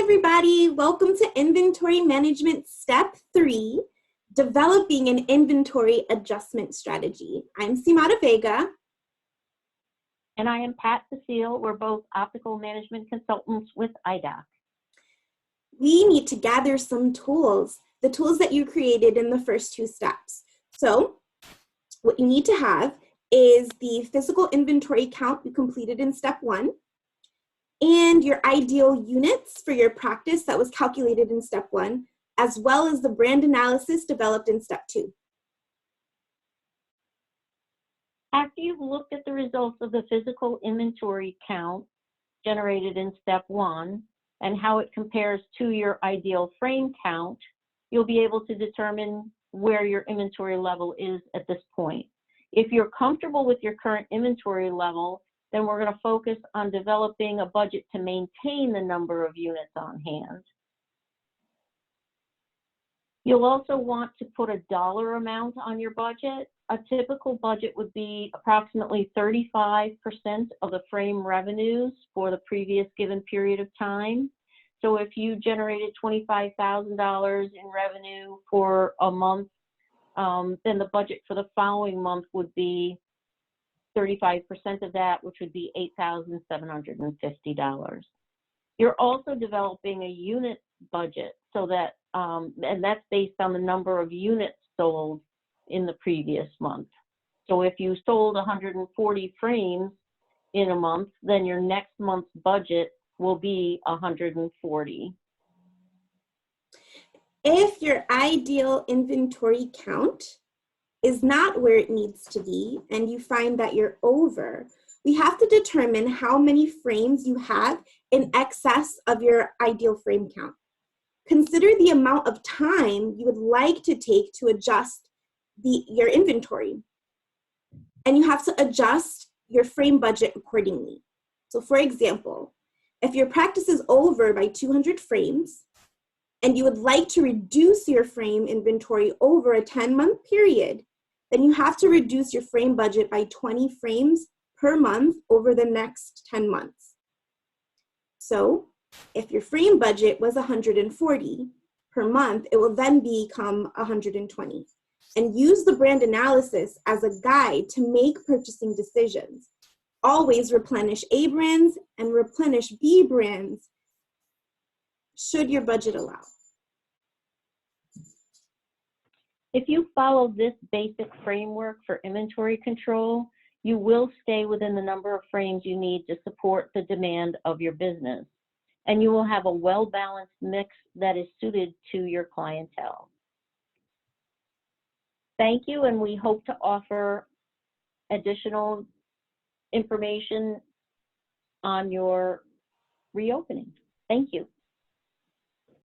everybody. Welcome to Inventory Management Step 3, Developing an Inventory Adjustment Strategy. I'm Simata Vega. And I am Pat Cecile. We're both optical management consultants with IDOC. We need to gather some tools, the tools that you created in the first two steps. So what you need to have is the physical inventory count you completed in step 1, and your ideal units for your practice that was calculated in step 1, as well as the brand analysis developed in step 2. After you've looked at the results of the physical inventory count generated in step 1 and how it compares to your ideal frame count, you'll be able to determine where your inventory level is at this point. If you're comfortable with your current inventory level, then we're going to focus on developing a budget to maintain the number of units on hand. You'll also want to put a dollar amount on your budget. A typical budget would be approximately 35% of the frame revenues for the previous given period of time. So if you generated $25,000 in revenue for a month, then the budget for the following month would be 35% of that, which would be $8,750. You're also developing a unit budget so that, and that's based on the number of units sold in the previous month. So if you sold 140 frames in a month, then your next month's budget will be 140. If your ideal inventory count is not where it needs to be and you find that you're over, we have to determine how many frames you have in excess of your ideal frame count. Consider the amount of time you would like to take to adjust your inventory, and you have to adjust your frame budget accordingly. So for example, if your practice is over by 200 frames and you would like to reduce your frame inventory over a 10-month period, then you have to reduce your frame budget by 20 frames per month over the next 10 months. So if your frame budget was 140 per month, it will then become 120. And use the brand analysis as a guide to make purchasing decisions. Always replenish A brands and replenish B brands should your budget allow. If you follow this basic framework for inventory control, you will stay within the number of frames you need to support the demand of your business, and you will have a well-balanced mix that is suited to your clientele. Thank you, and we hope to offer additional information on your reopening. Thank you.